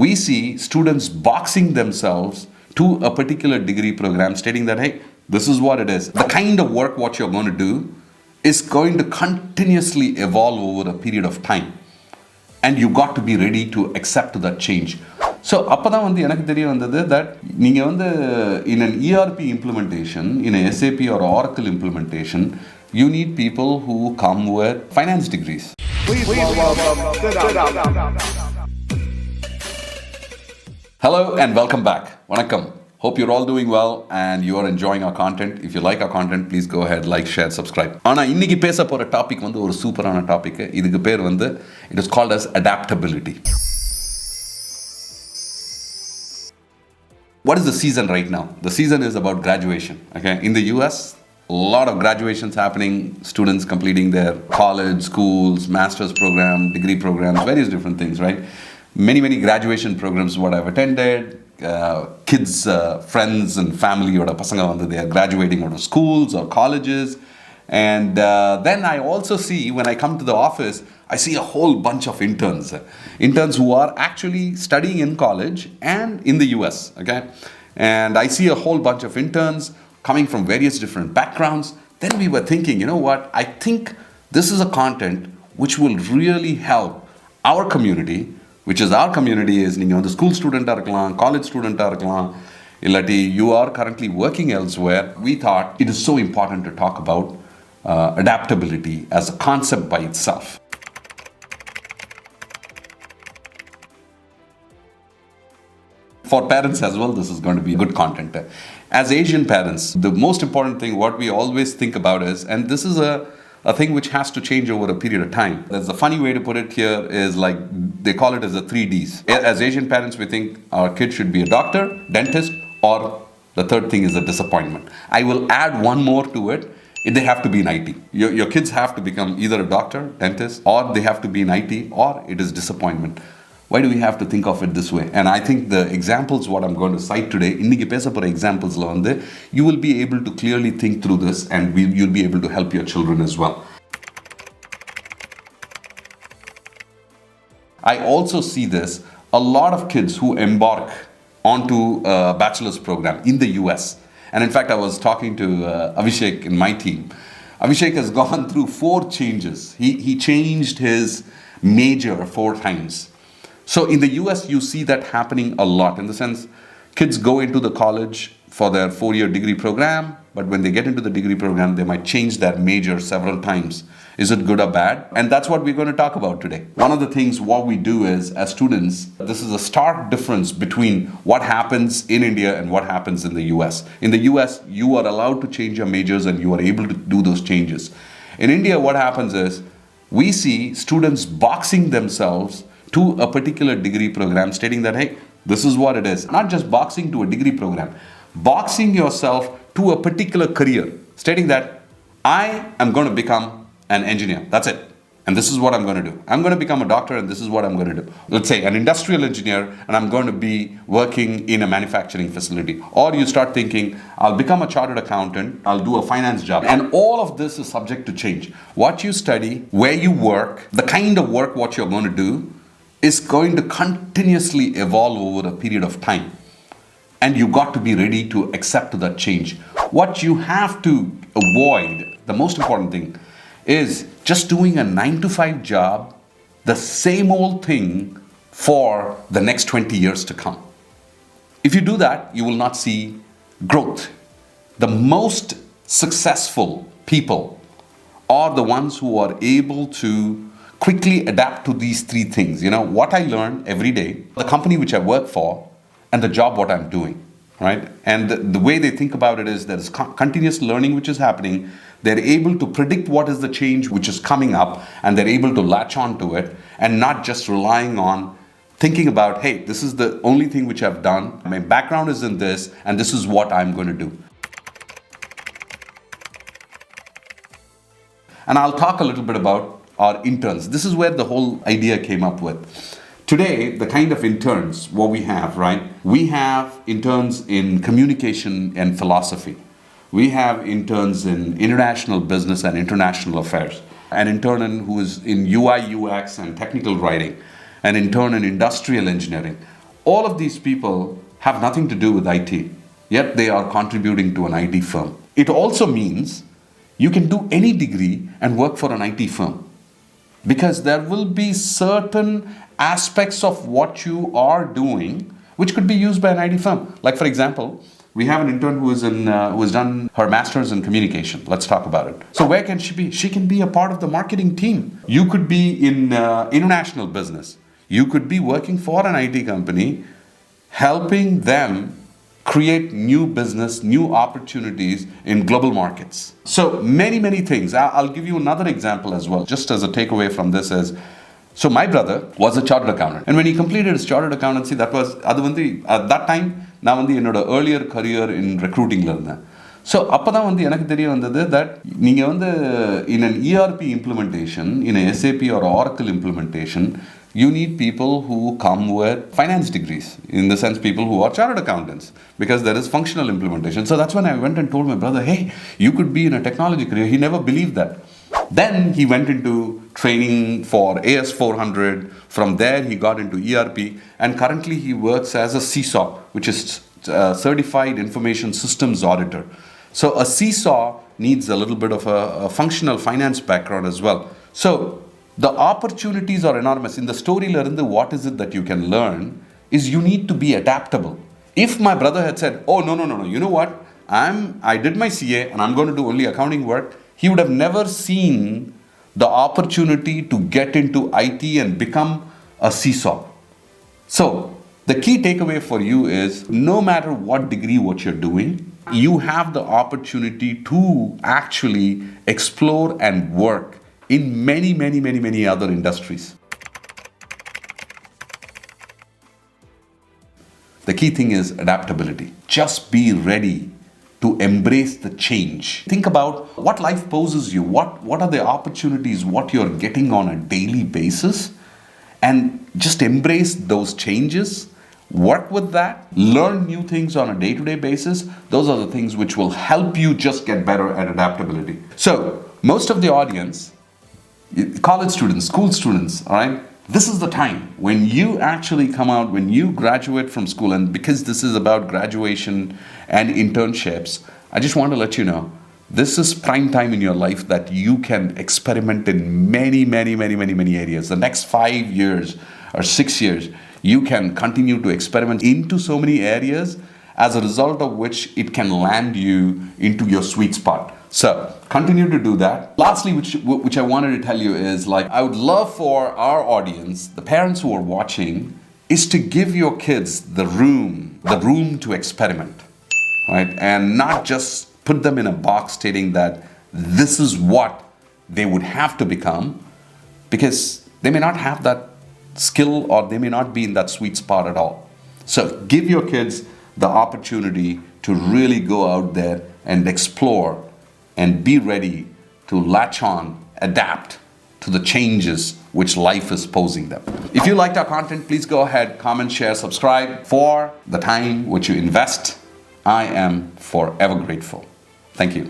we see students boxing themselves to a particular degree program, stating that, hey, this is what it is. The kind of work what you're going to do is going to continuously evolve over a period of time. And you got to be ready to accept that change. So, அப்பதான் வந்து எனக்கு தெரிய வந்தது that நீங்க வந்து in an ERP implementation, in a SAP or Oracle implementation, you need people who come with finance degrees. Hello and welcome back. Vanakkam. Hope you're all doing well and you are enjoying our content. If you like our content, please go ahead, like, share, subscribe. ஆனா இன்னைக்கு பேச போற topic வந்து ஒரு சூப்பரான topic. இதுக்கு பேர் வந்து it is called as adaptability. What is the season right now? The season is about graduation. Okay, in the US, a lot of graduations happening. Students completing their college, schools, master's program, degree programs, various different things, right? Many graduation programs what I've attended. Kids, friends and family oda pasanga vandu they are graduating out of schools or colleges, and then I also see when I come to the office I see a whole bunch of interns who are actually studying in college and in the US, okay, and I see a whole bunch of interns coming from various different backgrounds. Then we were thinking, you know what, I think this is a content which will really help our community, which is our community is நீங்க வந்து school ஸ்டூடெண்ட்டாக இருக்கலாம், college ஸ்டூடெண்ட்டாக இருக்கலாம், இல்லாட்டி you are currently working elsewhere. We thought it is so important to talk about adaptability as a concept by itself. For parents as well, this is going to be good content. As Asian parents, the most important thing what we always think about is, and this is a thing which has to change over a period of time. There's a funny way to put it here is like they call it as the 3Ds. As Asian parents, we think our kid should be a doctor, dentist, or the third thing is a disappointment. I will add one more to it. They have to be in IT. Your kids have to become either a doctor, dentist, or they have to be in IT, or it is disappointment. Why do we have to think of it this way? And I think the examples what I'm going to cite today, இன்னைக்கு பேச போற examples la வந்து you will be able to clearly think through this and you'll be able to help your children as well. I also see this, a lot of kids who embark onto a bachelor's program in the US. And in fact, I was talking to Abhishek in my team. Abhishek has gone through 4 changes. He changed his major 4 times. So in the US, you see that happening a lot, in the sense kids go into the college for their 4-year degree program, but when they get into the degree program, they might change their major several times. Is it good or bad? And that's what we're going to talk about today. One of the things what we do is, as students, this is a stark difference between what happens in India and what happens in the US. In the US, you are allowed to change your majors and you are able to do those changes. In India, what happens is, we see students boxing themselves to a particular degree program, stating that, hey, this is what it is. Not just boxing to a degree program, boxing yourself to a particular career, stating that I am going to become an engineer. That's it. And this is what I'm going to do. I'm going to become a doctor and this is what I'm going to do. Let's say an industrial engineer and I'm going to be working in a manufacturing facility. Or you start thinking, I'll become a chartered accountant, I'll do a finance job. And all of this is subject to change. What you study, where you work, the kind of work what you're going to do is going to continuously evolve over a period of time. And you got to be ready to accept that change. What you have to avoid, the most important thing, is just doing a 9-to-5 job, the same old thing for the next 20 years to come. If you do that, you will not see growth. The most successful people are the ones who are able to quickly adapt to these 3 things. You know, what I learn every day, the company which I work for, and the job what I'm doing, right? And the way they think about it is there is continuous learning which is happening. They're able to predict what is the change which is coming up, and they're able to latch on to it and not just relying on thinking about, hey, this is the only thing which I've done. My background is in this, and this is what I'm going to do. And I'll talk a little bit about our interns. This is where the whole idea came up with. Today, the kind of interns, what we have, right? We have interns in communication and philosophy. We have interns in international business and international affairs. An intern who is in UI, UX and technical writing. An intern in industrial engineering. All of these people have nothing to do with IT, yet they are contributing to an IT firm. It also means you can do any degree and work for an IT firm, because there will be certain aspects of what you are doing which could be used by an IT firm. Like, for example, we have an intern who has done her master's in communication. Let's talk about it. So where can she be? She can be a part of the marketing team. You could be in international business. You could be working for an IT company, helping them create new business, new opportunities in global markets. So many, many things. I'll give you another example as well, just as a takeaway from this is, so my brother was a chartered accountant. And when he completed his chartered accountancy, at that time, நான் வந்து என்னோட earlier career in recruitingல இருந்தேன். So அப்பதான் வந்து எனக்கு தெரிய வந்தது that நீங்க வந்து in an ERP implementation, in a SAP or Oracle implementation, you need people who come with finance degrees, in the sense people who are chartered accountants, because there is functional implementation. So that's when I went and told my brother, hey, you could be in a technology career. He never believed that. Then he went into training for AS400. From there, he got into ERP, and currently he works as a CISO, which is Certified Information Systems Auditor. So a CISO needs a little bit of a functional finance background as well. So the opportunities are enormous. In the story, what is it that you can learn is you need to be adaptable. If my brother had said, oh, no, you know what? I did my CA and I'm going to do only accounting work, he would have never seen the opportunity to get into IT and become a CISO. So the key takeaway for you is, no matter what degree, what you're doing, you have the opportunity to actually explore and work in many, many, many, many other industries. The key thing is adaptability. Just be ready to embrace the change. Think about what life poses you, what are the opportunities, what you're getting on a daily basis, and just embrace those changes, work with that, learn new things on a day-to-day basis. Those are the things which will help you just get better at adaptability. So most of the audience, college students, school students, all right, this is the time when you actually come out, when you graduate from school, and because this is about graduation and internships, I just want to let you know, this is prime time in your life that you can experiment in many, many, many, many, many areas. The next 5 years or 6 years, you can continue to experiment into so many areas, as a result of which it can land you into your sweet spot. So continue to do that. Lastly, which I wanted to tell you is, like, I would love for our audience, the parents who are watching, is to give your kids the room to experiment, right? And not just put them in a box stating that this is what they would have to become, because they may not have that skill or they may not be in that sweet spot at all. So give your kids the opportunity to really go out there and explore and be ready to latch on, adapt to the changes which life is posing them. If you liked our content, please go ahead, comment, share, subscribe. For the time which you invest, I am forever grateful. Thank you.